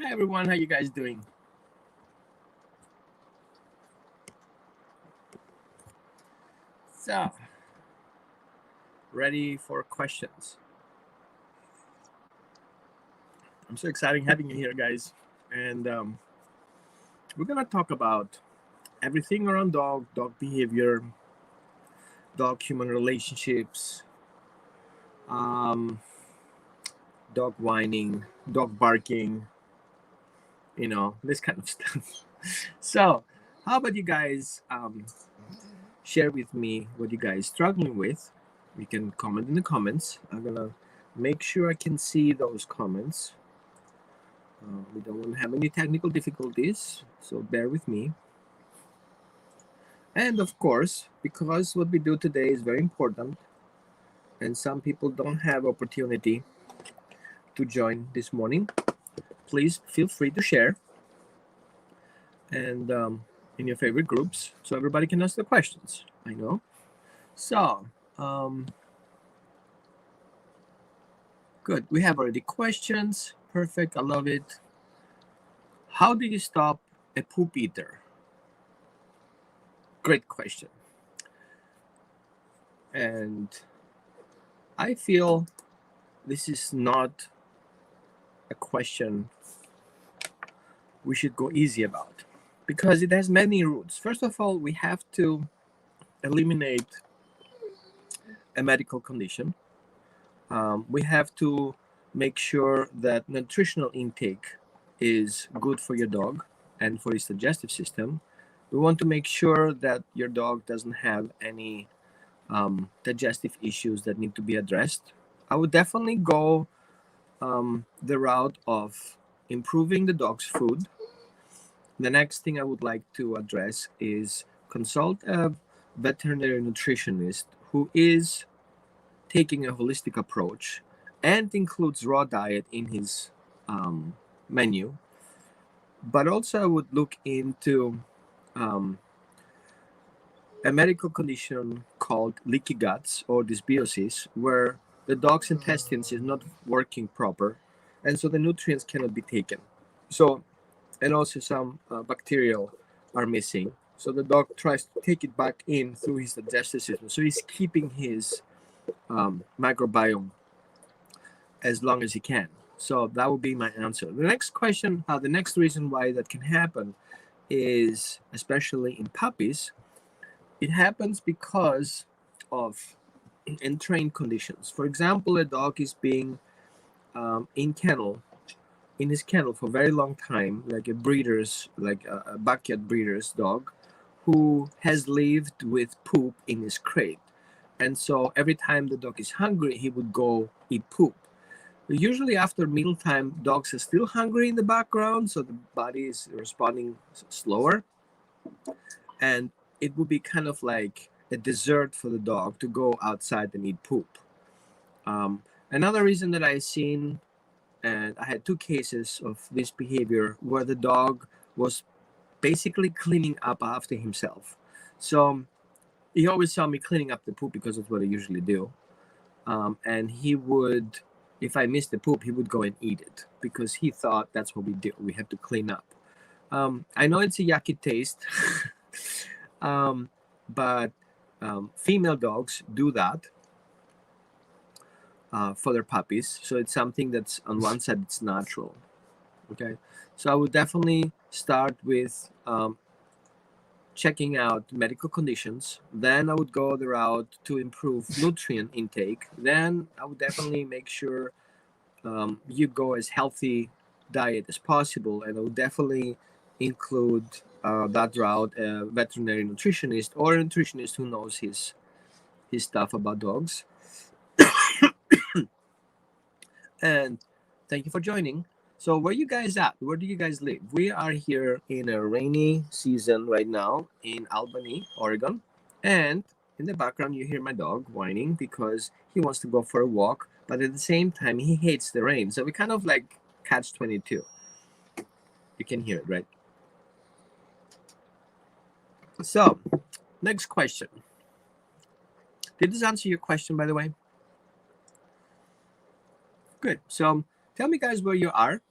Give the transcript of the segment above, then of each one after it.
Hi everyone, how you guys doing? So, ready for questions? I'm so excited having you here, guys. And we're gonna talk about everything around dog behavior, dog-human relationships, um, dog whining, dog barking, this kind of stuff. So, how about you guys share with me what you guys struggling with? You can comment in the comments. I'm gonna make sure I can see those comments. We don't want to have any technical difficulties, so bear with me. And of course, because what we do today is very important, and some people don't have opportunity to join this morning, please feel free to share and in your favorite groups so everybody can ask the questions. I know. So, um, good. We have already questions. Perfect. I love it. How do you stop a poop eater? Great question. And I feel this is not a question we should go easy about because it has many roots. First of all, we have to eliminate a medical condition. We have to make sure that nutritional intake is good for your dog and for his digestive system. We want to make sure that your dog doesn't have any digestive issues that need to be addressed. I would definitely go the route of improving the dog's food. The next thing I would like to address is consult a veterinary nutritionist who is taking a holistic approach and includes raw diet in his menu. But also, I would look into um, a medical condition called leaky guts or dysbiosis, where the dog's intestines is not working proper, and so the nutrients cannot be taken. So and also some bacterial are missing. So the dog tries to take it back in through his digestive system. So he's keeping his microbiome as long as he can. So that would be my answer. The next question, the next reason why that can happen is, especially in puppies, it happens because of entrained conditions. For example, a dog is being in his kennel for a very long time, like a backyard breeder's dog, who has lived with poop in his crate. And so every time the dog is hungry, he would go eat poop. Usually after mealtime, dogs are still hungry in the background, so the body is responding slower. And it would be kind of like a dessert for the dog to go outside and eat poop. Another reason that I've seen, and I had two cases of this behavior where the dog was basically cleaning up after himself. So he always saw me cleaning up the poop because that's what I usually do. And he would, if I missed the poop, he would go and eat it because he thought that's what we do. We have to clean up. I know it's a yucky taste, um, but female dogs do that for their puppies. So it's something that's on one side, it's natural. Okay. So I would definitely start with checking out medical conditions. Then I would go the route to improve nutrient intake. Then I would definitely make sure you go as healthy diet as possible. And I would definitely include that route a veterinary nutritionist or a nutritionist who knows his stuff about dogs. And thank you for joining. So, where you guys at? Where do you guys live? We are here in a rainy season right now in Albany, Oregon. And in the background, you hear my dog whining because he wants to go for a walk, but at the same time, he hates the rain. So, we kind of like catch 22. You can hear it, right? So, next question. Did this answer your question, by the way? Good. So, tell me, guys, where you are.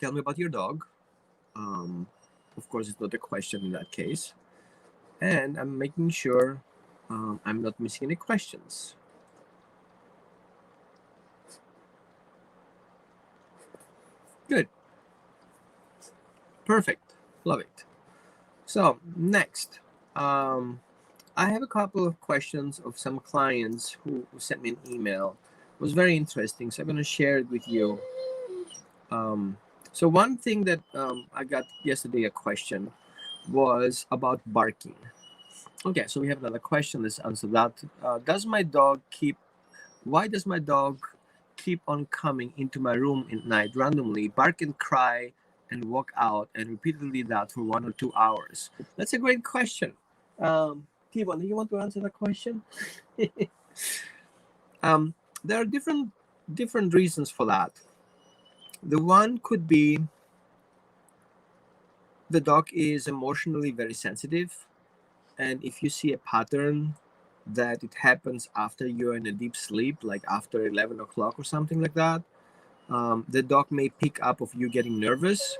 tell me about your dog. Of course, it's not a question in that case. And I'm making sure I'm not missing any questions. Good. Perfect. Love it. So next, I have a couple of questions of some clients who sent me an email. It was very interesting, so I'm going to share it with you. So one thing that I got yesterday, a question, was about barking. Okay, so we have another question. Let's answer that. Why does my dog keep on coming into my room at night randomly, bark and cry and walk out, and repeatedly that for 1 or 2 hours? That's a great question. T-Bone, do you want to answer that question? There are different reasons for that. The one could be the dog is emotionally very sensitive, and if you see a pattern that it happens after you're in a deep sleep, like after 11 o'clock or something like that, the dog may pick up of you getting nervous,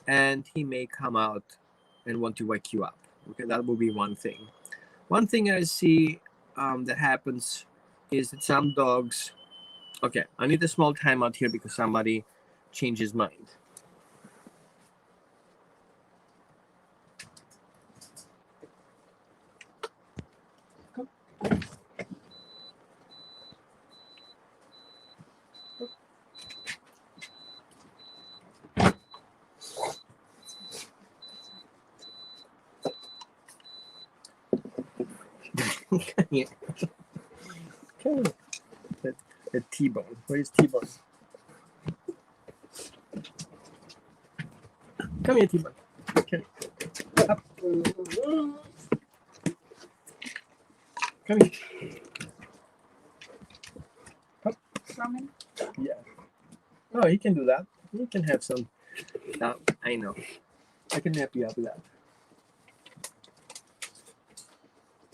and he may come out and want to wake you up. Okay, that will be one thing. One thing I see that happens is that some dogs... Okay, I need a small timeout here because somebody changed his mind. Yeah. Okay. The T-Bone. Where is T-Bone? Come here, T-Bone. Okay. Up. Come here. Up. Ramen? Yeah. Oh, you can do that. You can have some. I know. I can help you out with that.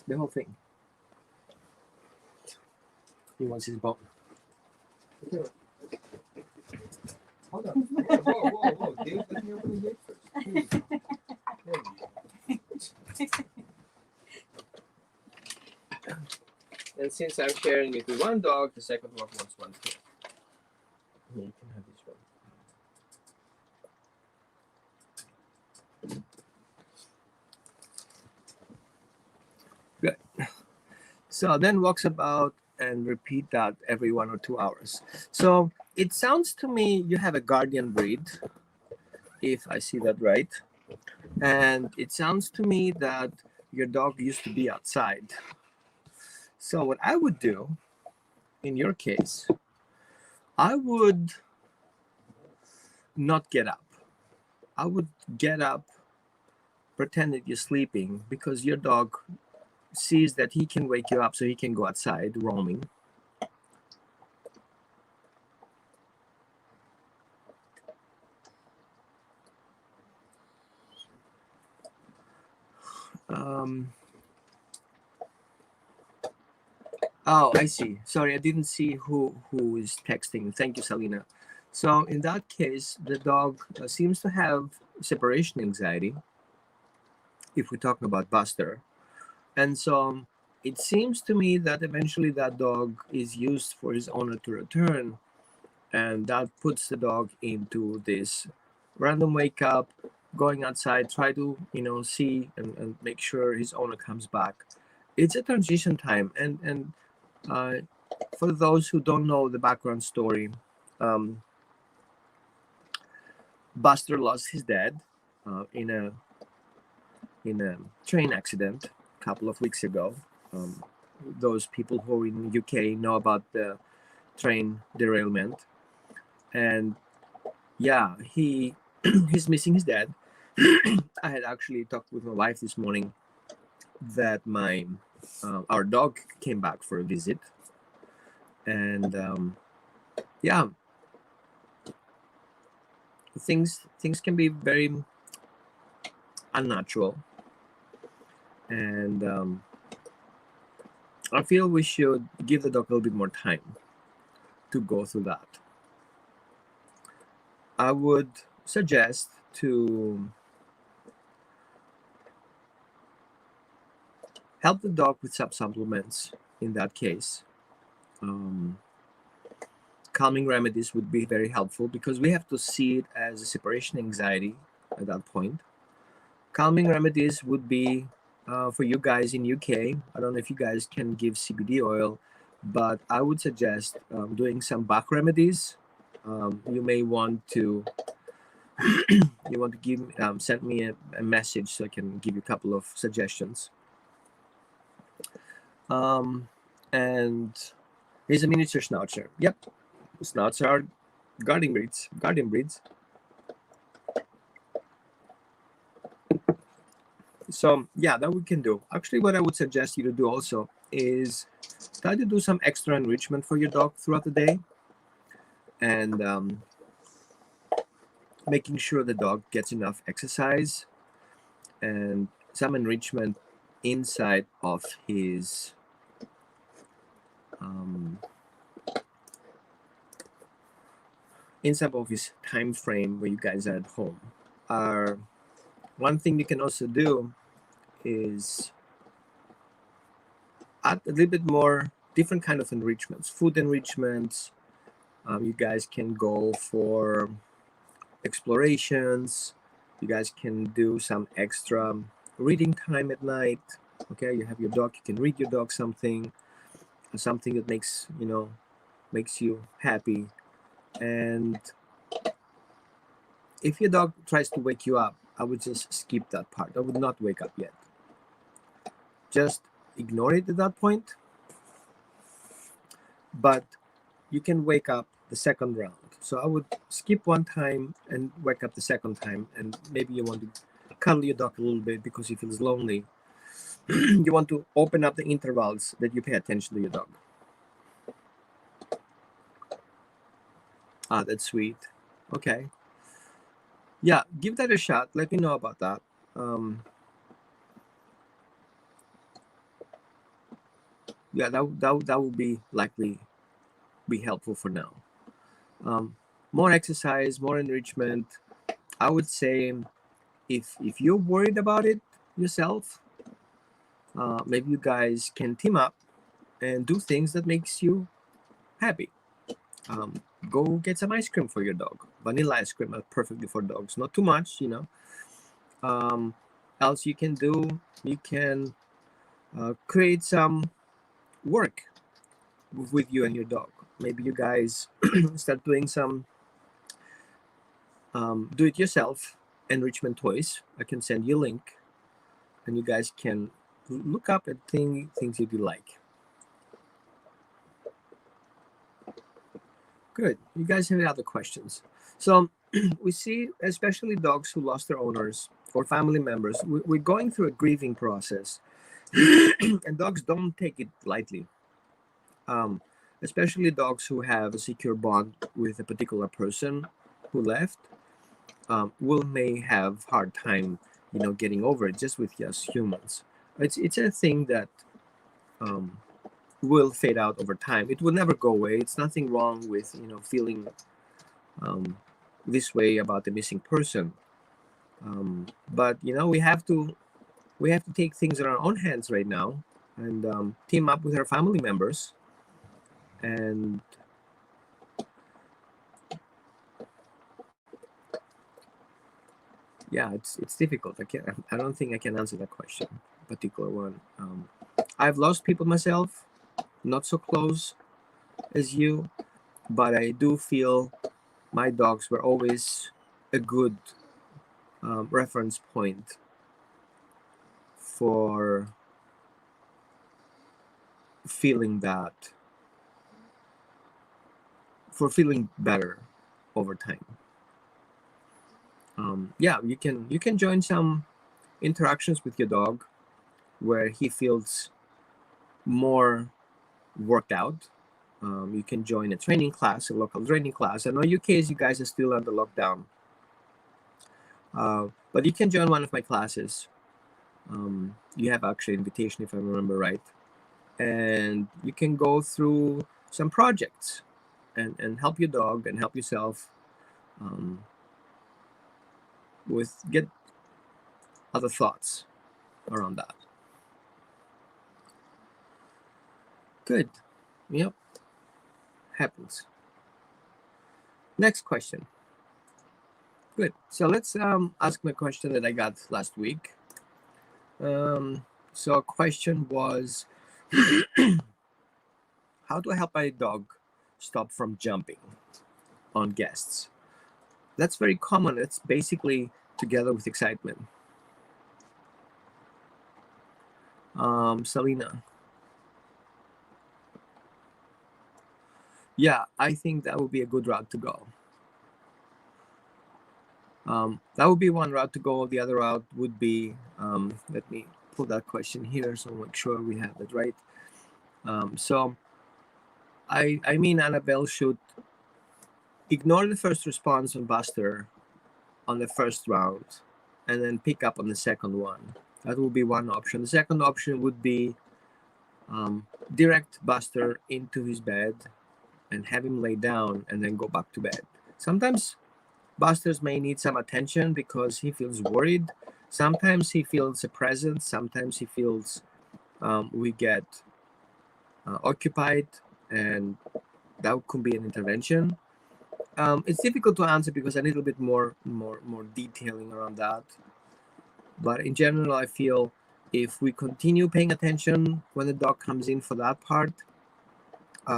The whole thing. He wants his bone. Hold on. Whoa. Dave, let me open the gate first. And since I'm sharing it with one dog, the second one wants one too. Yeah, you can have this one. Good. So then walks about and repeat that every 1 or 2 hours. So it sounds to me you have a guardian breed, if I see that right. And it sounds to me that your dog used to be outside. So what I would do in your case, I would not get up. I would get up, pretend that you're sleeping, because your dog sees that he can wake you up so he can go outside roaming. Oh, I see. Sorry, I didn't see who is texting. Thank you, Selena. So in that case, the dog seems to have separation anxiety, if we're talking about Buster. And so it seems to me that eventually that dog is used for his owner to return, and that puts the dog into this random wake up, going outside, try to see and make sure his owner comes back. It's a transition time, and for those who don't know the background story, Buster lost his dad in a train accident a couple of weeks ago. Those people who are in UK know about the train derailment, and yeah, he's missing his dad. I had actually talked with my wife this morning that our dog came back for a visit, and yeah, things can be very unnatural, and I feel we should give the dog a little bit more time to go through that. I would suggest to help the dog with some supplements in that case. Calming remedies would be very helpful because we have to see it as a separation anxiety at that point. Calming remedies would be for you guys in UK. I don't know if you guys can give CBD oil, but I would suggest doing some back remedies. You may want to give send me a message so I can give you a couple of suggestions. And here's a miniature schnauzer. Yep, schnauzer are guardian breeds. So yeah, that we can do. Actually, what I would suggest you to do also is try to do some extra enrichment for your dog throughout the day, and making sure the dog gets enough exercise and some enrichment inside of his time frame where you guys are at home. One thing you can also do is add a little bit more different kind of enrichments, food enrichments. You guys can go for explorations. You guys can do some extra reading time at night. Okay, you have your dog, you can read your dog something that makes you happy. And if your dog tries to wake you up, I would just skip that part. I would not wake up yet. Just ignore it at that point. But you can wake up the second round. So I would skip one time and wake up the second time. And maybe you want to cuddle your dog a little bit because he feels lonely. You want to open up the intervals that you pay attention to your dog. Ah, that's sweet. Okay. Yeah, give that a shot. Let me know about that. Yeah, that will be likely be helpful for now. More exercise, more enrichment. I would say if you're worried about it yourself, maybe you guys can team up and do things that makes you happy. Go get some ice cream for your dog. Vanilla ice cream are perfectly for dogs. Not too much, else you can create some work with you and your dog. Maybe you guys start doing some do-it-yourself enrichment toys. I can send you a link, and you guys can look up at things you do like. Good. You guys have any other questions? So we see, especially dogs who lost their owners or family members, we're going through a grieving process, and dogs don't take it lightly. Especially dogs who have a secure bond with a particular person who left, may have hard time, getting over it. Just with us humans, it's a thing that will fade out over time. It will never go away. It's nothing wrong with feeling this way about the missing person. But we have to take things in our own hands right now and team up with our family members. And yeah, it's difficult. I don't think I can answer that question, particular one. I've lost people myself, not so close as you, but I do feel my dogs were always a good reference point for feeling better over time. Yeah, you can join some interactions with your dog where he feels more worked out. You can join a training class, a local training class. I know UK, you guys are still under lockdown, but you can join one of my classes. You have actually invitation, if I remember right, and you can go through some projects and help your dog and help yourself get other thoughts around that. Good. Yep. Happens. Next question. Good. So let's ask my question that I got last week. So a question was, how do I help my dog stop from jumping on guests? That's very common. It's basically together with excitement. Selena. Yeah, I think that would be a good route to go. That would be one route to go. The other route would be, let me pull that question here so make sure we have it right. So I mean, Annabelle should ignore the first response on Buster on the first round and then pick up on the second one. That would be one option. The second option would be direct Buster into his bed and have him lay down and then go back to bed. Sometimes Busters may need some attention because he feels worried. Sometimes he feels a presence. Sometimes he feels we get occupied, and that could be an intervention. It's difficult to answer because I need a little bit more detailing around that. But in general, I feel if we continue paying attention when the dog comes in for that part,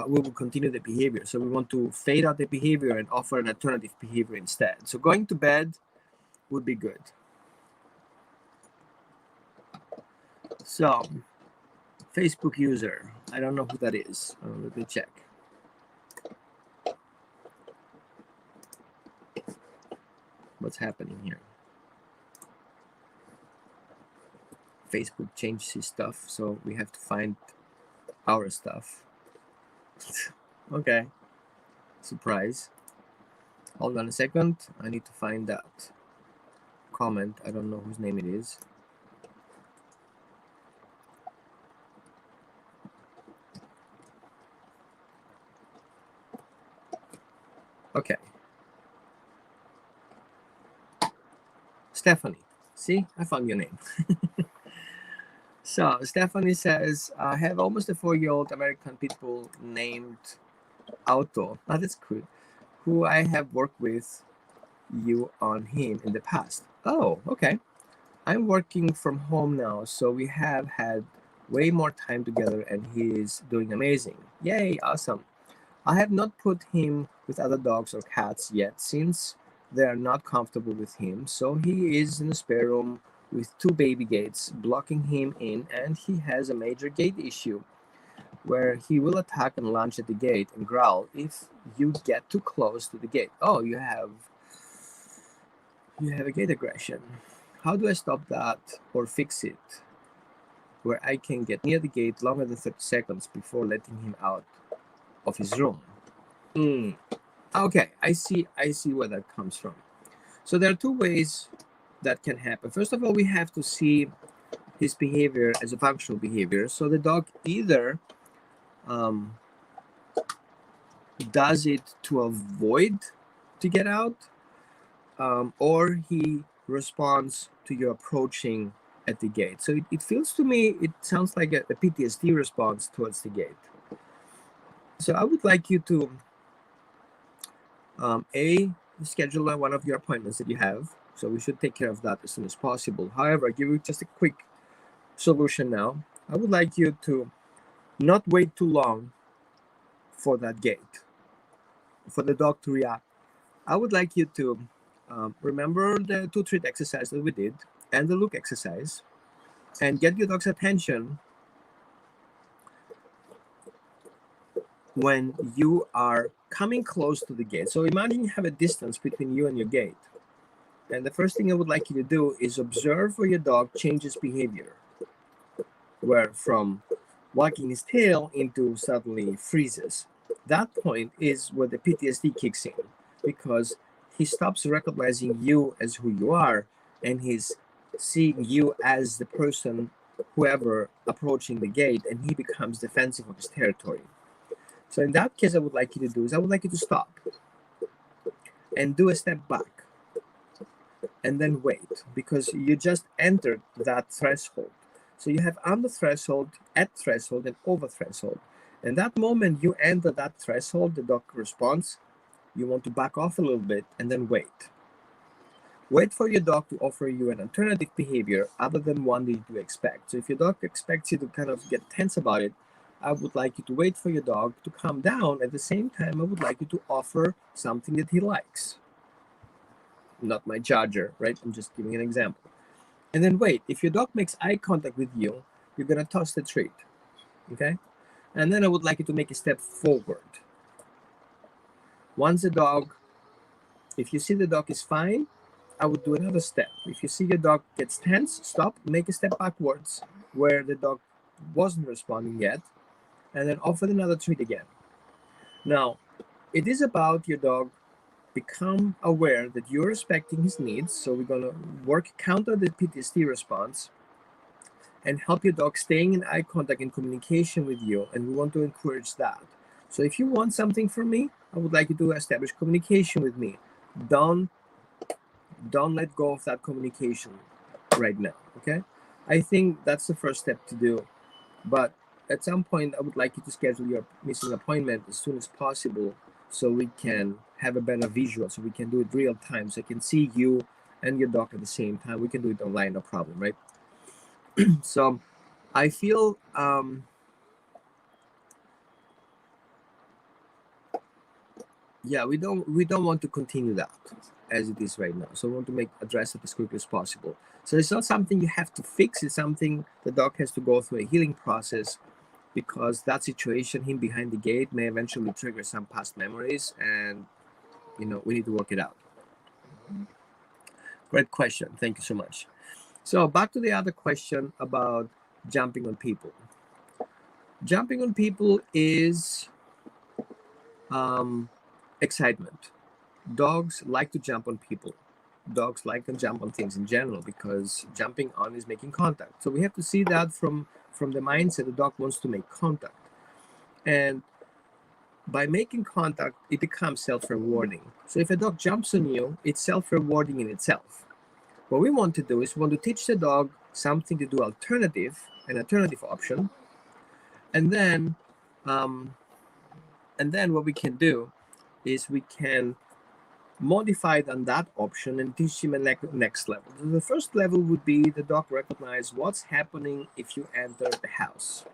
we will continue the behavior. So we want to fade out the behavior and offer an alternative behavior instead. So going to bed would be good. So Facebook user, I don't know who that is. Let me check. What's happening here? Facebook changed his stuff, so we have to find our stuff. Okay. Surprise. Hold on a second. I need to find that comment. I don't know whose name it is. Okay. Stephanie. See, I found your name. So Stephanie says, I have almost a 4-year-old American Pit Bull named Auto. Oh, that's cool. Who I have worked with you on him in the past. Oh, okay. I'm working from home now, so we have had way more time together and he is doing amazing. Yay, awesome. I have not put him with other dogs or cats yet since they are not comfortable with him, so he is in a spare room with 2 baby gates blocking him in, and he has a major gate issue where he will attack and lunge at the gate and growl if you get too close to the gate. Oh, you have a gate aggression. How do I stop that or fix it where I can get near the gate longer than 30 seconds before letting him out of his room? Okay, I see where that comes from. So there are 2 ways that can happen. First of all, we have to see his behavior as a functional behavior. So the dog either does it to avoid to get out, or he responds to your approaching at the gate. So it feels to me, it sounds like a PTSD response towards the gate. So I would like you to schedule one of your appointments that you have. So we should take care of that as soon as possible. However, I'll give you just a quick solution now. I would like you to not wait too long for that gate, for the dog to react. I would like you to remember the 2 treat exercise that we did and the look exercise, and get your dog's attention when you are coming close to the gate. So imagine you have a distance between you and your gate. And the first thing I would like you to do is observe where your dog changes behavior, where from wagging his tail into suddenly freezes. That point is where the PTSD kicks in, because he stops recognizing you as who you are, and he's seeing you as the person, whoever approaching the gate, and he becomes defensive of his territory. So in that case, I would like you to do is I would like you to stop. and do a step back and then wait, because you just entered that threshold. So you have under threshold, at threshold, and over threshold. And that moment you enter that threshold, the dog responds, you want to back off a little bit and then wait. Wait for your dog to offer you an alternative behavior other than one that you do expect. So if your dog expects you to kind of get tense about it, I would like you to wait for your dog to calm down. At the same time, I would like you to offer something that he likes. Not my charger, right? I'm just giving an example. And then wait. If your dog makes eye contact with you, you're going to toss the treat, okay? And then I would like you to make a step forward. Once the dog, if you see the dog is fine, I would do another step. If you see your dog gets tense, stop, make a step backwards where the dog wasn't responding yet, and then offer another treat again. Now, it is about your dog become aware that you're respecting his needs. So we're going to work counter the PTSD response and help your dog staying in eye contact and communication with you. And we want to encourage that. So if you want something from me, I would like you to establish communication with me. Don't let go of that communication right now, okay? I think that's the first step to do. But at some point, I would like you to schedule your missing appointment as soon as possible so we can have a better visual, so we can do it real time, so I can see you and your dog at the same time. We can do it online, no problem, right? So I feel yeah, we don't want to continue that as it is right now. So we want to address it as quickly as possible. So it's not something you have to fix. It's something the dog has to go through a healing process, because that situation, him behind the gate, may eventually trigger some past memories, and we need to work it out. Great question. Thank you so much. So back to the other question about jumping on people. Jumping on people is excitement. Dogs like to jump on people. Dogs like to jump on things in general, because jumping on is making contact. So we have to see that from the mindset the dog wants to make contact. And by making contact, it becomes self-rewarding. So if a dog jumps on you, it's self-rewarding in itself. What we want to do is we want to teach the dog something to do an alternative option. And then what we can do is we can modify on that option and teach him a next level. The first level would be the dog recognize what's happening if you enter the house,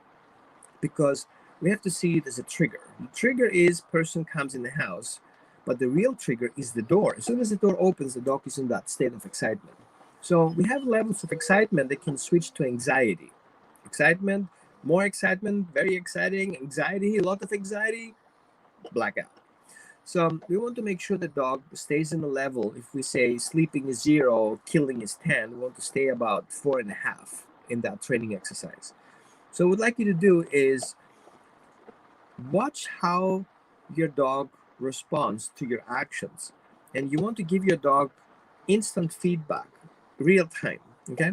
because we have to see it as a trigger. The trigger is person comes in the house, but the real trigger is the door. As soon as the door opens, the dog is in that state of excitement. So we have levels of excitement that can switch to anxiety. Excitement, more excitement, very exciting, anxiety, a lot of anxiety, blackout. So we want to make sure the dog stays in the level. If we say sleeping is 0, killing is 10, we want to stay about 4.5 in that training exercise. So what we'd like you to do is watch how your dog responds to your actions. And you want to give your dog instant feedback, real time, okay?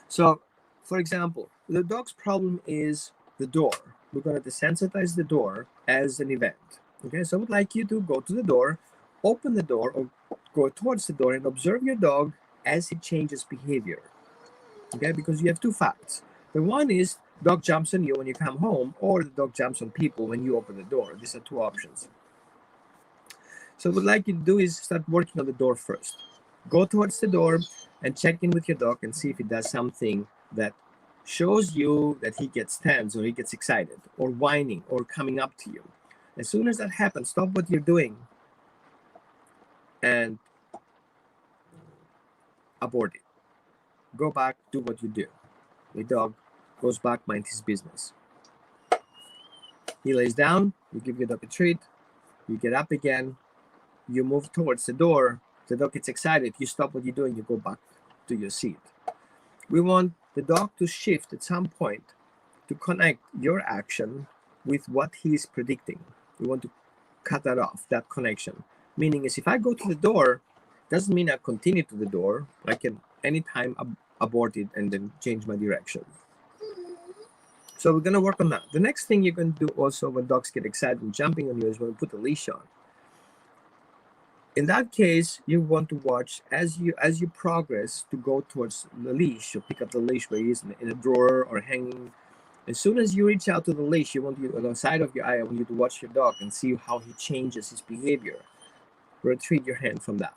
So, for example, the dog's problem is the door. We're going to desensitize the door as an event, okay? So I would like you to go to the door, open the door, or go towards the door and observe your dog as he changes behavior, okay? Because you have two facts. The one is dog jumps on you when you come home, or the dog jumps on people when you open the door. These are two options. So what I'd like you to do is start working on the door first. Go towards the door and check in with your dog and see if it does something that shows you that he gets tense or he gets excited or whining or coming up to you. As soon as that happens, stop what you're doing and abort it. Go back, do what you do. The dog goes back, mind his business. He lays down, you give your dog a treat, you get up again, you move towards the door, the dog gets excited, you stop what you're doing, you go back to your seat. We want the dog to shift at some point to connect your action with what he's predicting. We want to cut that off, that connection. Meaning is if I go to the door, doesn't mean I continue to the door. I can anytime abort it and then change my direction. So we're going to work on that. The next thing you're going to do also when dogs get excited and jumping on you is when we put a leash on. In that case, you want to watch as you progress to go towards the leash. You pick up the leash where he is in a drawer or hanging. As soon as you reach out to the leash, you want you on the side of your eye. I want you to watch your dog and see how he changes his behavior. Retrieve your hand from that.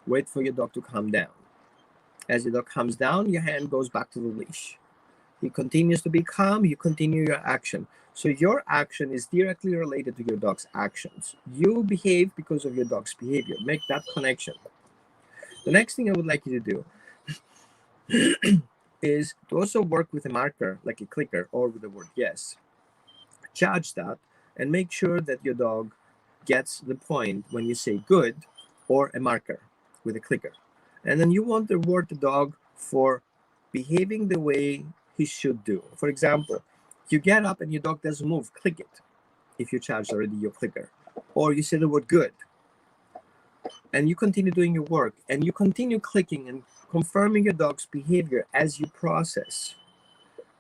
Wait for your dog to calm down. As your dog calms down, your hand goes back to the leash. He continues to be calm, you continue your action. So your action is directly related to your dog's actions. You behave because of your dog's behavior. Make that connection. The next thing I would like you to do is to also work with a marker, like a clicker or with the word yes. Charge that and make sure that your dog gets the point when you say good or a marker with a clicker. And then you want to reward the dog for behaving the way he should do. For example, you get up and your dog doesn't move, click it if you charged already your clicker. Or you say the word good. And you continue doing your work and you continue clicking and confirming your dog's behavior as you process.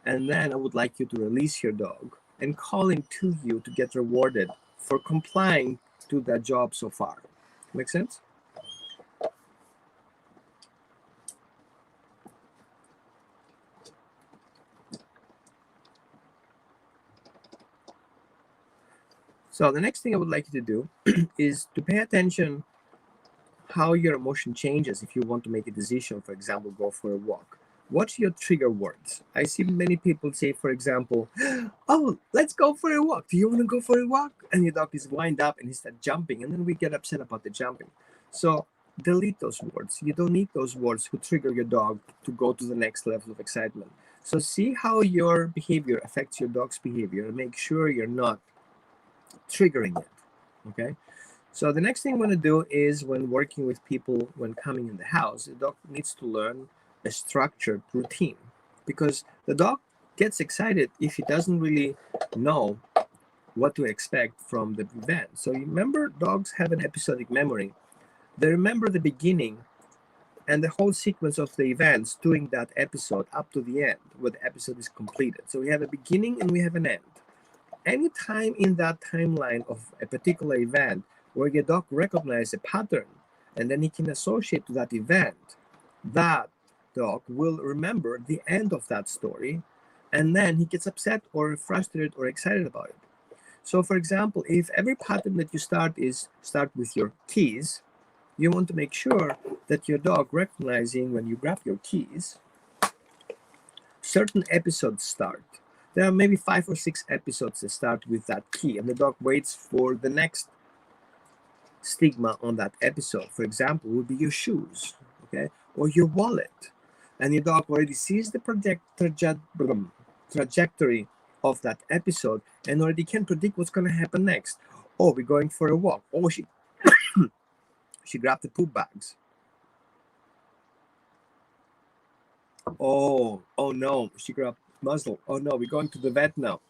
And then I would like you to release your dog and call him to you to get rewarded for complying to that job so far. Make sense? So the next thing I would like you to do is to pay attention how your emotion changes if you want to make a decision, for example, go for a walk. What's your trigger words? I see many people say, for example, oh, let's go for a walk. Do you want to go for a walk? And your dog is wind up and he starts jumping, and then we get upset about the jumping. So delete those words. You don't need those words who trigger your dog to go to the next level of excitement. So see how your behavior affects your dog's behavior and make sure you're not triggering it, okay? So the next thing I'm going to do is when working with people when coming in the house, the dog needs to learn a structured routine, because the dog gets excited if he doesn't really know what to expect from the event. So you remember, dogs have an episodic memory. They remember the beginning and the whole sequence of the events during that episode up to the end, where the episode is completed. So we have a beginning and we have an end. Any time in that timeline of a particular event where your dog recognizes a pattern and then he can associate to that event, that dog will remember the end of that story, and then he gets upset or frustrated or excited about it. So for example, if every pattern that you start with your keys, you want to make sure that your dog recognizing when you grab your keys, certain episodes start. There are maybe 5 or 6 episodes that start with that key, and the dog waits for the next stigma on that episode. For example, would be your shoes, okay, or your wallet, and your dog already sees the trajectory of that episode and already can predict what's going to happen next. Oh, we're going for a walk. Oh, she grabbed the poop bags. Oh no, she grabbed muzzle. Oh no, we're going to the vet now.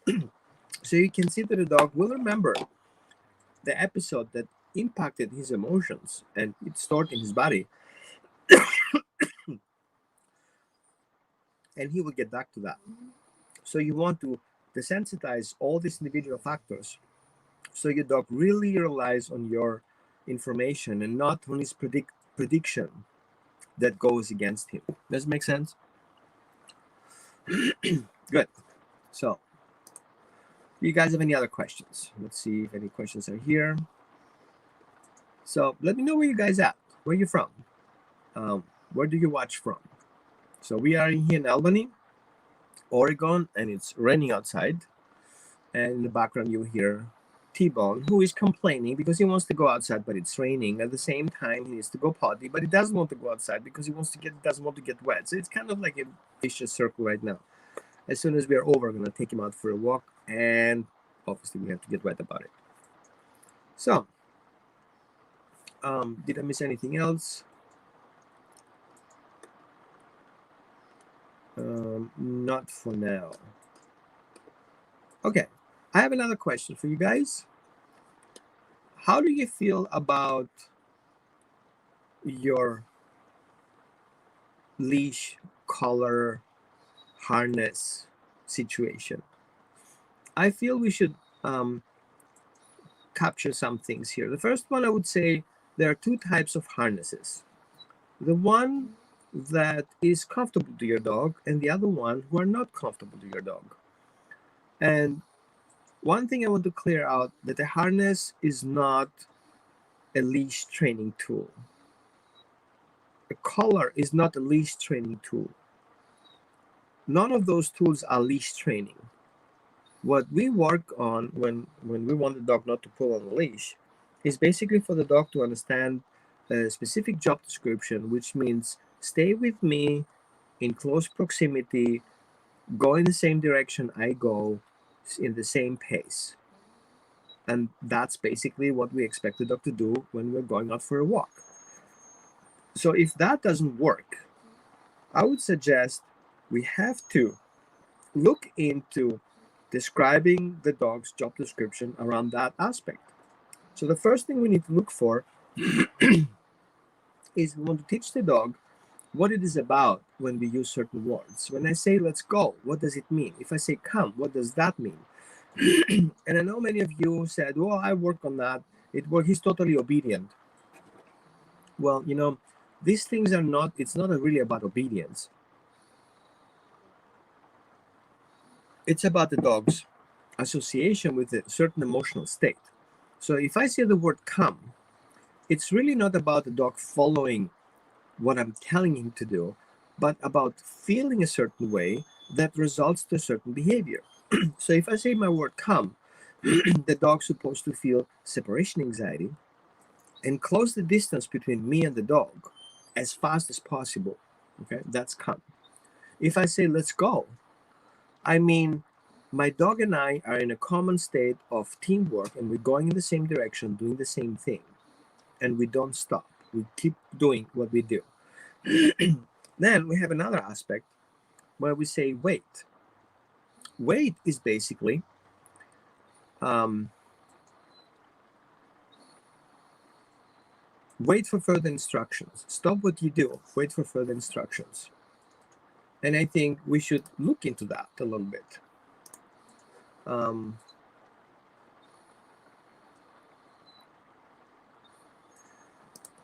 So you can see that the dog will remember the episode that impacted his emotions and it's stored in his body. And he will get back to that. So you want to desensitize all these individual factors so your dog really relies on your information and not on his prediction that goes against him. Does it make sense? Good. So, do you guys have any other questions? Let's see if any questions are here. So let me know where you guys at. Where you from? Where do you watch from? So we are here in Albany, Oregon, and it's raining outside. And in the background you hear T-Bone, who is complaining because he wants to go outside, but it's raining. At the same time, he needs to go potty, but he doesn't want to go outside because he doesn't want to get wet. So it's kind of like a vicious circle right now. As soon as we are over, I'm going to take him out for a walk, and obviously we have to get wet about it. So, did I miss anything else? Not for now. Okay, I have another question for you guys. How do you feel about your leash, collar, harness situation? I feel we should capture some things here. The first one, I would say there are two types of harnesses. The one that is comfortable to your dog and the other one who are not comfortable to your dog. And one thing I want to clear out, that a harness is not a leash training tool. A collar is not a leash training tool. None of those tools are leash training. What we work on when we want the dog not to pull on the leash is basically for the dog to understand a specific job description, which means stay with me in close proximity, go in the same direction I go, in the same pace. And that's basically what we expect the dog to do when we're going out for a walk. So if that doesn't work, I would suggest we have to look into describing the dog's job description around that aspect. So the first thing we need to look for is we want to teach the dog what it is about when we use certain words. When I say let's go, what does it mean? If I say come, what does that mean? And I know many of you said, well, I work on that. He's totally obedient. Well, you know, these things are not, it's not really about obedience. It's about the dog's association with a certain emotional state. So if I say the word come, it's really not about the dog following what I'm telling him to do, but about feeling a certain way that results to a certain behavior. So if I say my word come, the dog's supposed to feel separation anxiety and close the distance between me and the dog as fast as possible. Okay, that's come. If I say let's go, I mean my dog and I are in a common state of teamwork and we're going in the same direction, doing the same thing, and we don't stop. We keep doing what we do. Then we have another aspect where we say wait. Wait is basically wait for further instructions. Stop what you do. Wait for further instructions. And I think we should look into that a little bit.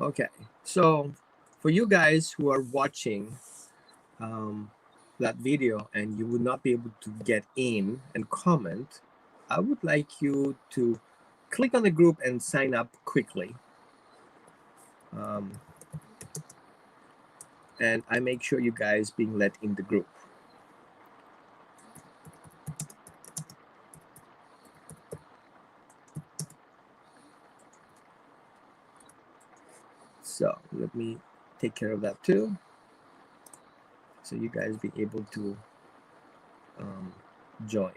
Okay, so for you guys who are watching that video and you would not be able to get in and comment, I would like you to click on the group and sign up quickly. And I make sure you guys being let in the group. So let me take care of that too. So you guys be able to join.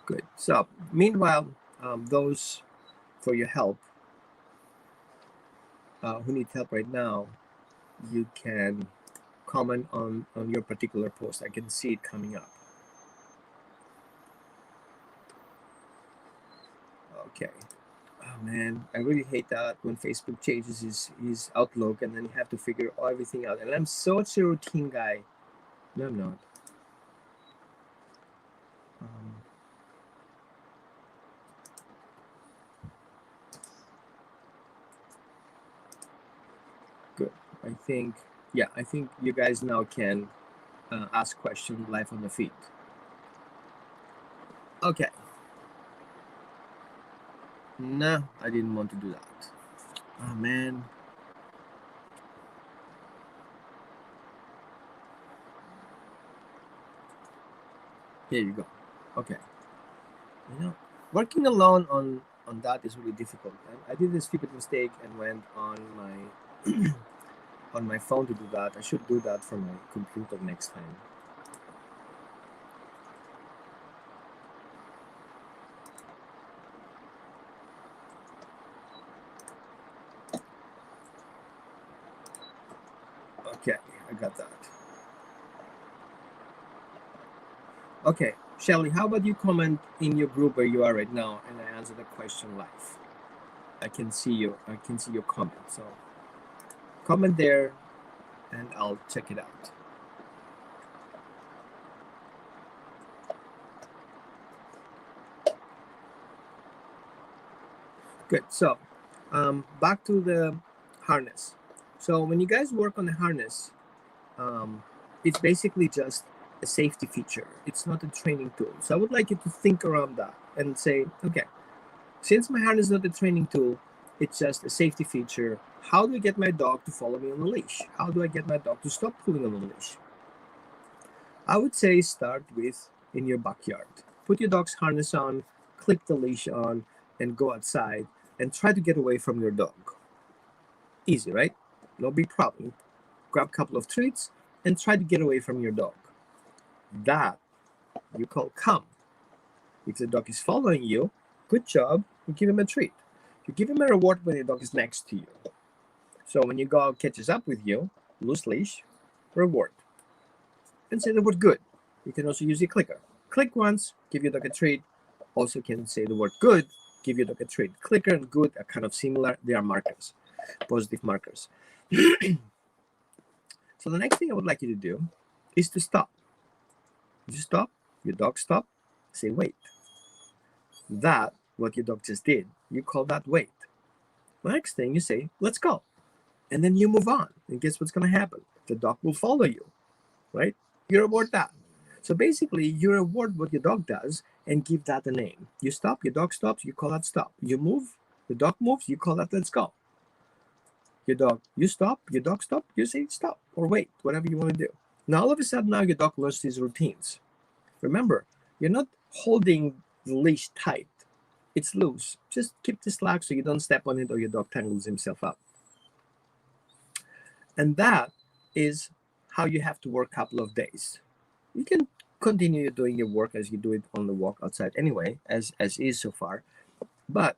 Good. So meanwhile, those for your help who need help right now, you can comment on your particular post. I can see it coming up. Okay. Oh man, I really hate that when Facebook changes his outlook and then you have to figure everything out. And I'm such a routine guy. No, I'm not. Good. I think you guys now can ask questions live on the feed. Okay. No, I didn't want to do that. Oh man. Here you go. Okay. You know, working alone on that is really difficult. I did this stupid mistake and went on my on my phone to do that. I should do that from my computer next time. Okay, I got that. Okay, Shelly, how about you comment in your group where you are right now, and I answer the question live. I can see you. I can see your comment. So comment there, and I'll check it out. Good. So back to the harness. So when you guys work on the harness, it's basically just a safety feature. It's not a training tool. So I would like you to think around that and say, okay, since my harness is not a training tool, it's just a safety feature. How do I get my dog to follow me on the leash? How do I get my dog to stop pulling on the leash? I would say start with in your backyard. Put your dog's harness on, clip the leash on, and go outside and try to get away from your dog. Easy, right? No big problem. Grab a couple of treats and try to get away from your dog. That you call calm. If the dog is following you, good job, you give him a treat. You give him a reward when your dog is next to you. So when your dog catches up with you, loose leash, reward. And say the word good. You can also use your clicker. Click once, give your dog a treat. Also can say the word good, give your dog a treat. Clicker and good are kind of similar. They are markers, positive markers. So the next thing I would like you to do is to stop. You stop, your dog stop, say wait. That, what your dog just did, you call that wait. The next thing you say, let's go. And then you move on. And guess what's going to happen? The dog will follow you, right? You reward that. So basically, you reward what your dog does and give that a name. You stop, your dog stops, you call that stop. You move, the dog moves, you call that let's go. Your dog, you stop, your dog stop, you say stop or wait, whatever you want to do. Now, all of a sudden, now your dog learns these routines. Remember, you're not holding the leash tight. It's loose. Just keep the slack so you don't step on it or your dog tangles himself up. And that is how you have to work a couple of days. You can continue doing your work as you do it on the walk outside anyway, as is so far. But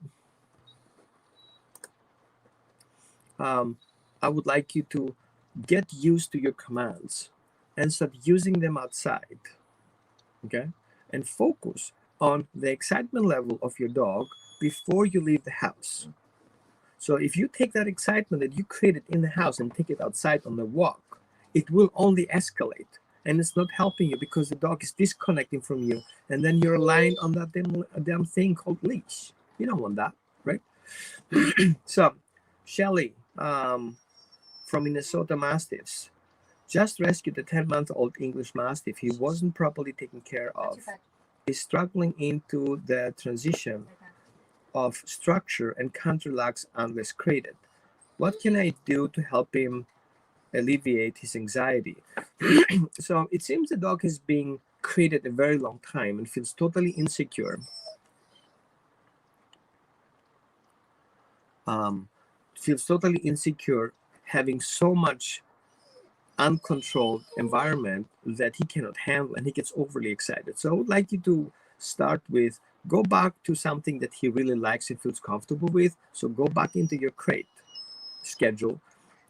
I would like you to get used to your commands and start using them outside, okay? And focus on the excitement level of your dog before you leave the house. So if you take that excitement that you created in the house and take it outside on the walk, it will only escalate. And it's not helping you because the dog is disconnecting from you. And then you're relying on that damn thing called leash. You don't want that, right? So, Shelly from Minnesota Mastiffs just rescued a 10-month-old English Mastiff. He wasn't properly taken care of. He's struggling into the transition of structure and can't relax unless crated. What can I do to help him alleviate his anxiety? So it seems the dog has been crated a very long time and feels totally insecure. Feels totally insecure having so much uncontrolled environment that he cannot handle, and he gets overly excited. So I would like you to start with, go back to something that he really likes and feels comfortable with. So go back into your crate schedule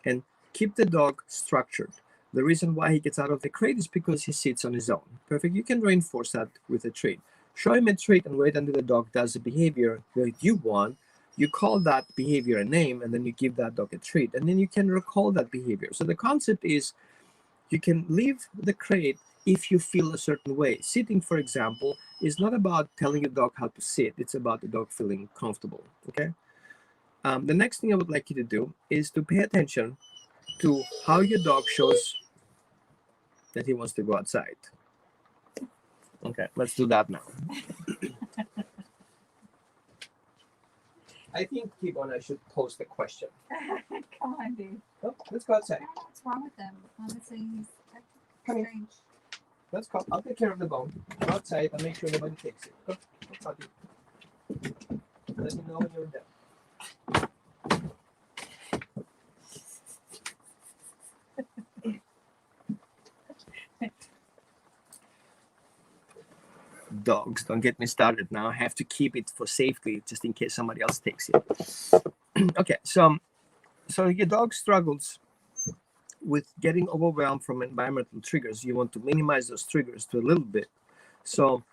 and keep the dog structured. The reason why he gets out of the crate is because he sits on his own. Perfect. You can reinforce that with a treat. Show him a treat and wait until the dog does the behavior that you want. You call that behavior a name, and then you give that dog a treat, and then you can recall that behavior. So the concept is you can leave the crate if you feel a certain way. Sitting, for example, is not about telling your dog how to sit. It's about the dog feeling comfortable, okay? The next thing I would like you to do is to pay attention to how your dog shows that he wants to go outside. Okay, let's do that now. I think T-Bone, I should post a question. Come on, dude. Oh, let's go outside. What's wrong with them? Honestly, he's Come strange. Let's go. I'll take care of the bone. Go outside. I'll make sure nobody takes it. Go. Let me know when you're done. Dogs, don't get me started now. I have to keep it for safety just in case somebody else takes it. Okay, so your dog struggles with getting overwhelmed from environmental triggers. You want to minimize those triggers to a little bit. So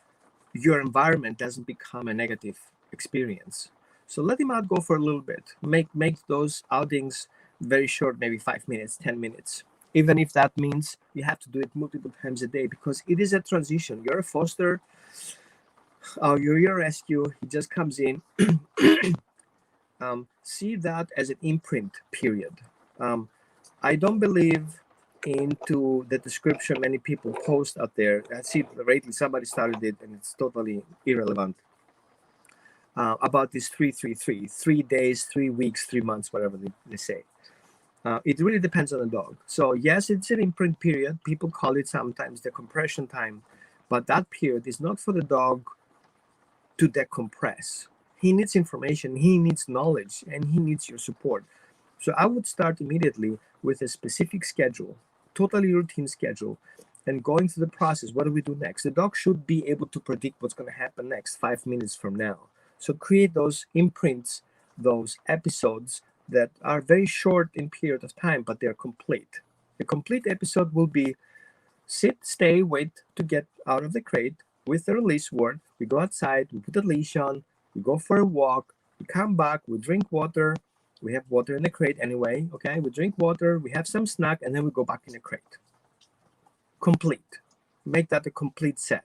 your environment doesn't become a negative experience. So let him out, go for a little bit. Make those outings very short, maybe 5 minutes, 10 minutes. Even if that means you have to do it multiple times a day, because it is a transition. You're a foster, you're a rescue, he just comes in. See that as an imprint period. I don't believe into the description many people post out there. I see lately somebody started it and it's totally irrelevant. About this 3-3-3, 3 days, 3 weeks, 3 months, whatever they say. It really depends on the dog. So yes, it's an imprint period. People call it sometimes the compression time, but that period is not for the dog to decompress. He needs information, he needs knowledge, and he needs your support. So I would start immediately with a specific schedule, totally routine schedule, and going through the process. What do we do next? The dog should be able to predict what's going to happen next 5 minutes from now. So create those imprints, those episodes that are very short in period of time, but they're complete. A complete episode will be sit, stay, wait to get out of the crate with the release word. We go outside, we put a leash on, we go for a walk, we come back, we drink water. We have water in the crate anyway, okay? We drink water, we have some snack, and then we go back in the crate. Complete. Make that a complete set.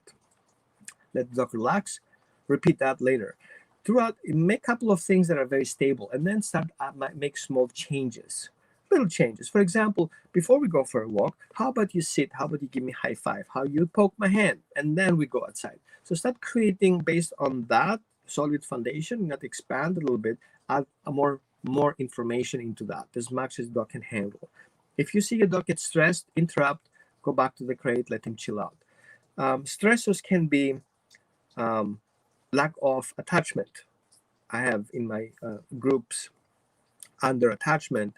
Let the dog relax. Repeat that later. Throughout, make a couple of things that are very stable, and then start make small changes. Little changes. For example, before we go for a walk, how about you sit? How about you give me a high five? How you poke my hand? And then we go outside. So start creating based on that solid foundation, not expand a little bit, add a more information into that, as much as the dog can handle. If you see your dog get stressed, interrupt, go back to the crate, let him chill out. Stressors can be lack of attachment. I have in my groups under attachment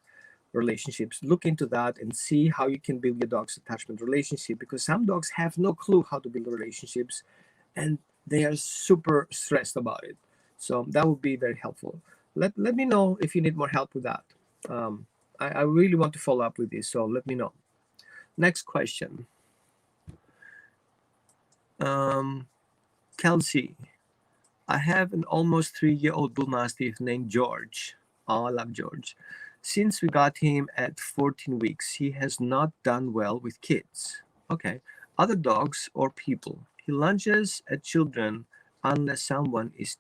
relationships, look into that and see how you can build your dog's attachment relationship, because some dogs have no clue how to build relationships and they are super stressed about it. So that would be very helpful. Let me know if you need more help with that. I really want to follow up with this, so let me know. Next question. Kelsey, I have an almost 3-year-old bull mastiff named George. Oh, I love George. Since we got him at 14 weeks, he has not done well with kids. Okay. Other dogs or people. He lunges at children unless someone is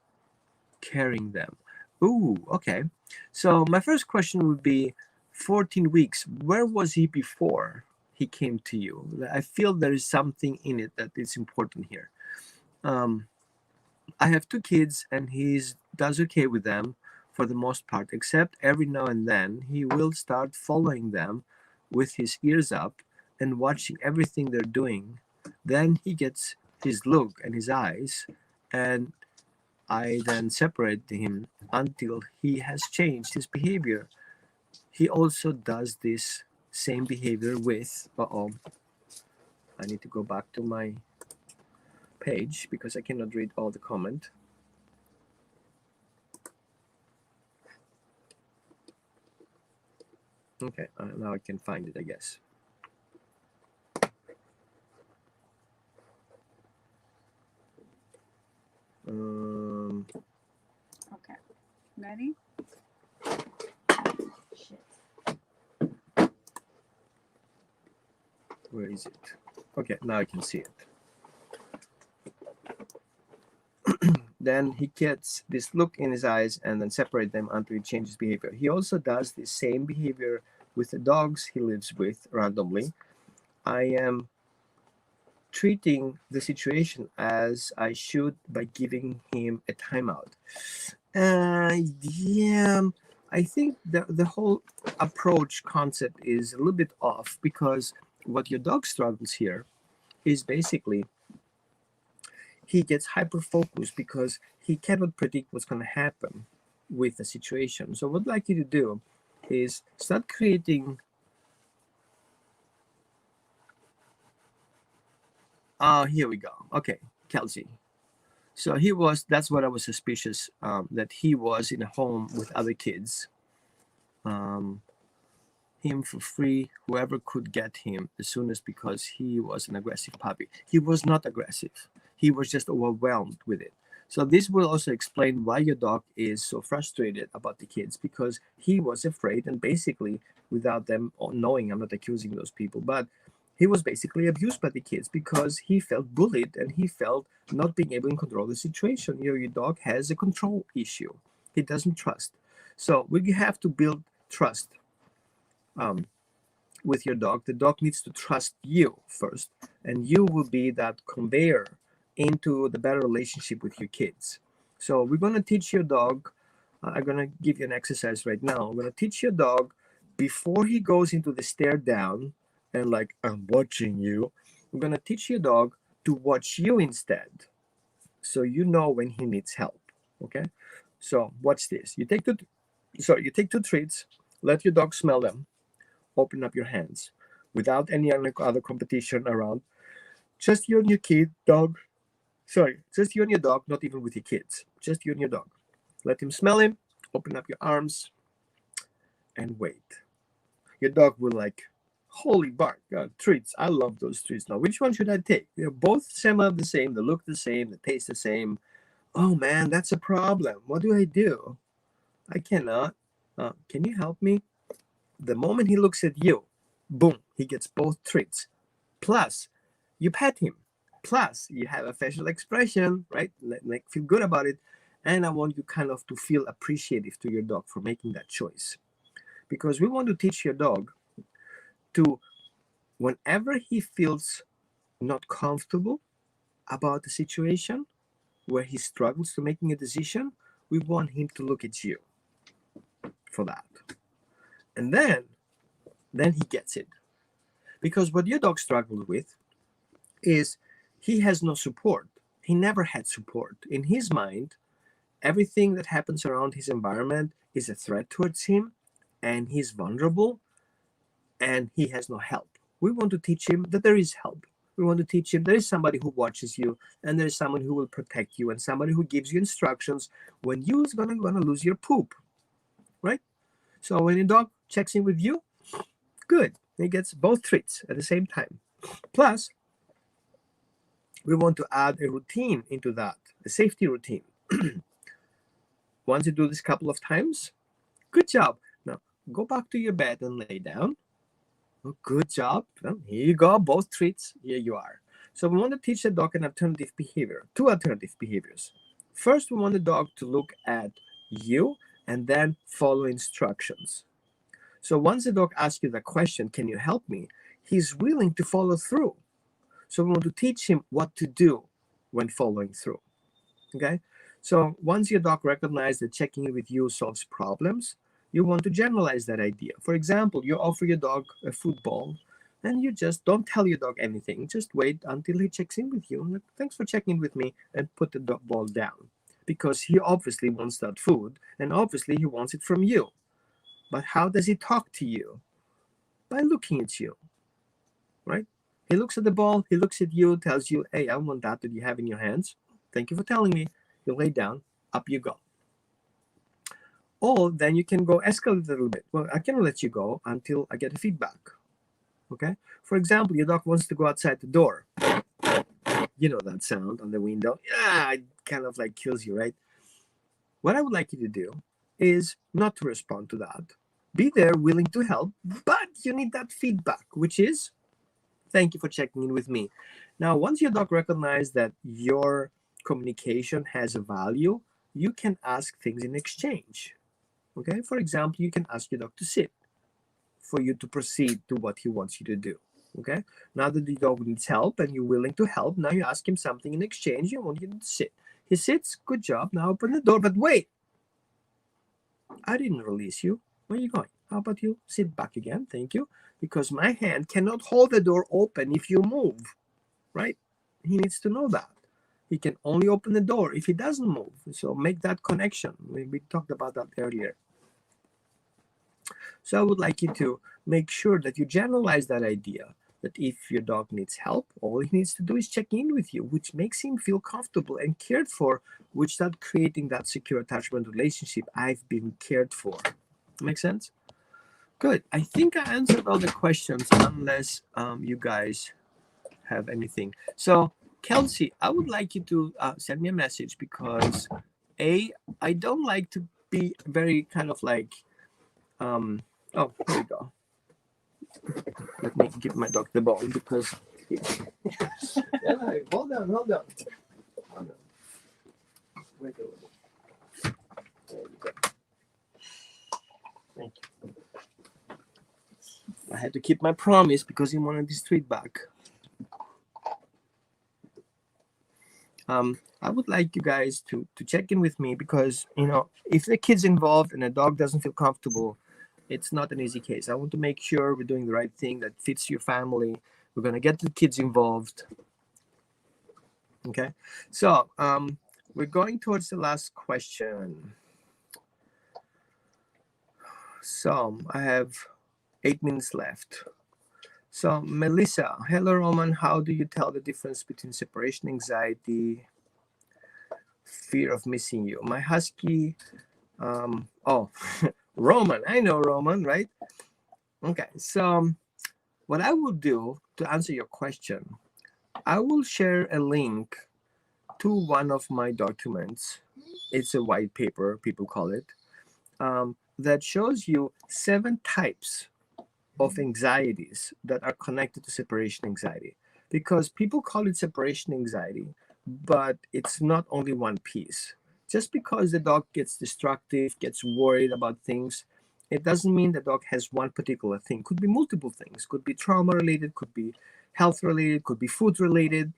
carrying them. Ooh, okay. So my first question would be 14 weeks. Where was he before he came to you? I feel there is something in it that is important here. I have 2 kids and he does okay with them for the most part, except every now and then he will start following them with his ears up and watching everything they're doing. Then he gets his look and his eyes, and I then separate him until he has changed his behavior. He also does this same behavior with, I need to go back to my page because I cannot read all the comment. Okay, now I can find it, I guess. Okay. Ready? Shit. Where is it? Okay, now I can see it. Then he gets this look in his eyes and then separate them until he changes behavior. He also does the same behavior with the dogs he lives with randomly. I am treating the situation as I should by giving him a timeout. Yeah, I think the whole approach concept is a little bit off, because what your dog struggles here is basically he gets hyper focused because he cannot predict what's going to happen with the situation. So what I'd like you to do is start creating. Here we go. Okay, Kelsey. So that's what I was suspicious, that he was in a home with other kids. Him for free, whoever could get him as soon as, because he was an aggressive puppy. He was not aggressive. He was just overwhelmed with it. So this will also explain why your dog is so frustrated about the kids, because he was afraid, and basically, without them knowing, I'm not accusing those people, but he was basically abused by the kids because he felt bullied and he felt not being able to control the situation. Your dog has a control issue. He doesn't trust. So we have to build trust with your dog. The dog needs to trust you first, and you will be that conveyor into the better relationship with your kids. So we're going to teach your dog. I'm going to give you an exercise right now. I'm going to teach your dog before he goes into the stare down and like, I'm watching you. I'm going to teach your dog to watch you instead, so you know when he needs help. Okay, so watch this. You take two treats, let your dog smell them, open up your hands without any other competition around, just you and your just you and your dog, not even with your kids, just you and your dog. Let him smell him, open up your arms, and wait. Your dog will like, holy bark, treats. I love those treats. Now, which one should I take? Both smell the same, they look the same, they taste the same. Oh man, that's a problem. What do I do? I cannot. Can you help me? The moment he looks at you, boom, he gets both treats. Plus, you pet him. Plus, you have a facial expression, right? Like feel good about it. And I want you kind of to feel appreciative to your dog for making that choice. Because we want to teach your dog to, whenever he feels not comfortable about the situation where he struggles to making a decision, we want him to look at you for that. And then he gets it. Because what your dog struggled with is he has no support. He never had support. In his mind, everything that happens around his environment is a threat towards him, and he's vulnerable, and he has no help. We want to teach him that there is help. We want to teach him there is somebody who watches you, and there is someone who will protect you, and somebody who gives you instructions when you're gonna lose your poop, right? So when your dog checks in with you, good. He gets both treats at the same time. Plus, we want to add a routine into that, a safety routine. Once you do this a couple of times, good job. Now, go back to your bed and lay down. Oh, good job. Well, here you go, both treats. Here you are. So we want to teach the dog an alternative behavior, two alternative behaviors. First, we want the dog to look at you and then follow instructions. So once the dog asks you the question, can you help me? He's willing to follow through. So we want to teach him what to do when following through. Okay? So once your dog recognizes that checking in with you solves problems, you want to generalize that idea. For example, you offer your dog a football, and you just don't tell your dog anything. Just wait until he checks in with you. Like, thanks for checking in with me, and put the ball down. Because he obviously wants that food, and obviously he wants it from you. But how does he talk to you? By looking at you, right? He looks at the ball, he looks at you, tells you, hey, I want that you have in your hands. Thank you for telling me. You lay down, up you go. Or then you can go escalate a little bit. Well, I can let you go until I get a feedback. Okay? For example, your dog wants to go outside the door. You know that sound on the window. Yeah, it kind of like kills you, right? What I would like you to do is not to respond to that. Be there, willing to help, but you need that feedback, which is, thank you for checking in with me. Now, once your dog recognizes that your communication has a value, you can ask things in exchange. Okay, for example, you can ask your dog to sit for you to proceed to what he wants you to do. Okay, now that the dog needs help and you're willing to help, now you ask him something in exchange. You want him to sit. He sits, good job. Now open the door, but wait, I didn't release you. Where are you going? How about you sit back again? Thank you. Because my hand cannot hold the door open if you move, right? He needs to know that. He can only open the door if he doesn't move. So make that connection. We talked about that earlier. So I would like you to make sure that you generalize that idea, that if your dog needs help, all he needs to do is check in with you, which makes him feel comfortable and cared for, which starts creating that secure attachment relationship. I've been cared for. Make sense? Good. I think I answered all the questions, unless you guys have anything. So Kelsey, I would like you to send me a message because I don't like to be very kind of like, oh, here we go. Let me give my dog the bone because. Hold on. Wait a minute. There you go. Thank you. I had to keep my promise because he wanted his treat back. I would like you guys to check in with me because, you know, if the kid's involved and the dog doesn't feel comfortable, it's not an easy case. I want to make sure we're doing the right thing that fits your family. We're going to get the kids involved. Okay, so we're going towards the last question. So I have 8 minutes left. So Melissa, hello Roman, how do you tell the difference between separation anxiety, fear of missing you? My husky, oh, Roman, I know Roman, right? Okay, so what I will do to answer your question, I will share a link to one of my documents. It's a white paper, people call it, that shows you 7 types of anxieties that are connected to separation anxiety. Because people call it separation anxiety, but it's not only one piece. Just because the dog gets destructive, gets worried about things, it doesn't mean the dog has one particular thing. Could be multiple things. Could be trauma related, could be health related, could be food related,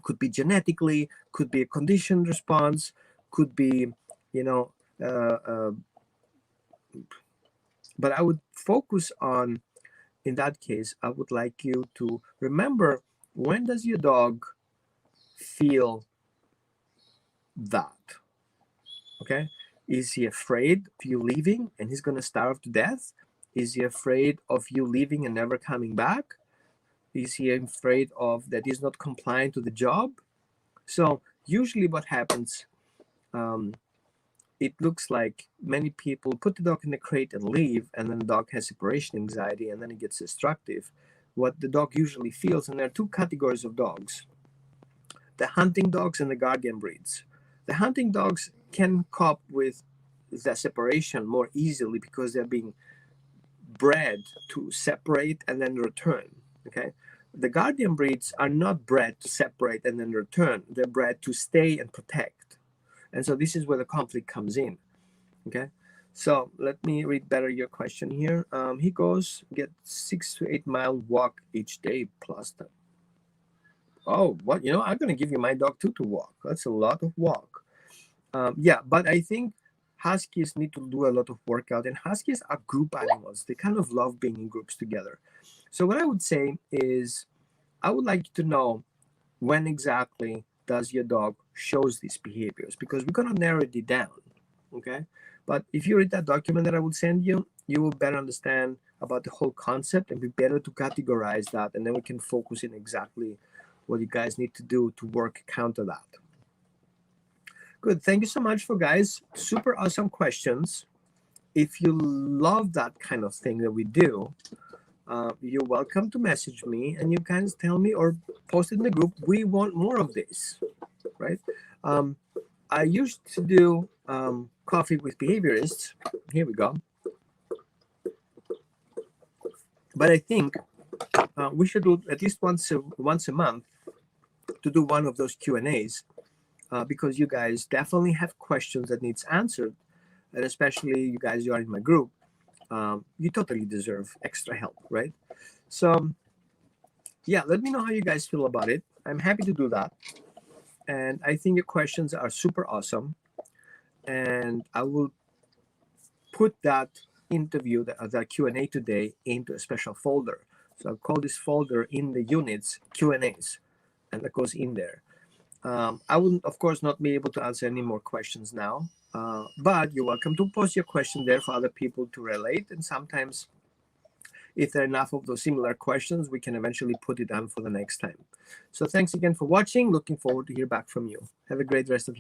could be genetically, could be a conditioned response, could be, you know, but I would focus on, in that case, I would like you to remember, when does your dog feel that? Okay, is he afraid of you leaving and he's going to starve to death? Is he afraid of you leaving and never coming back? Is he afraid of that he's not compliant to the job? So usually what happens, it looks like many people put the dog in the crate and leave, and then the dog has separation anxiety, and then it gets destructive. What the dog usually feels, and there are 2 categories of dogs, the hunting dogs and the guardian breeds. The hunting dogs can cope with the separation more easily because they're being bred to separate and then return. Okay, the guardian breeds are not bred to separate and then return. They're bred to stay and protect. And so this is where the conflict comes in. Okay, so let me read better your question here. He goes get 6 to 8 mile walk each day plus that. Oh, what, you know, I'm gonna give you my dog too to walk. That's a lot of walk. Yeah, but I think huskies need to do a lot of workout, and huskies are group animals. They kind of love being in groups together. So what I would say is, I would like you to know when exactly does your dog shows these behaviors, because we're gonna narrow it down. Okay, but if you read that document that I would send you, you will better understand about the whole concept and be better to categorize that, and then we can focus in exactly what you guys need to do to work counter that. Good. Thank you so much for guys. Super awesome questions. If you love that kind of thing that we do, you're welcome to message me, and you guys tell me or post it in the group. We want more of this, right? I used to do coffee with behaviorists. Here we go. But I think we should do at least once a month to do one of those Q&As. Because you guys definitely have questions that needs answered, and especially you guys who are in my group, you totally deserve extra help, right? So yeah, let me know how you guys feel about it. I'm happy to do that, and I think your questions are super awesome, and I will put that interview, that Q&A today, into a special folder. So I'll call this folder in the units Q&As, and that goes in there. I will, of course, not be able to answer any more questions now, but you're welcome to post your question there for other people to relate. And sometimes, if there are enough of those similar questions, we can eventually put it on for the next time. So thanks again for watching. Looking forward to hear back from you. Have a great rest of your day.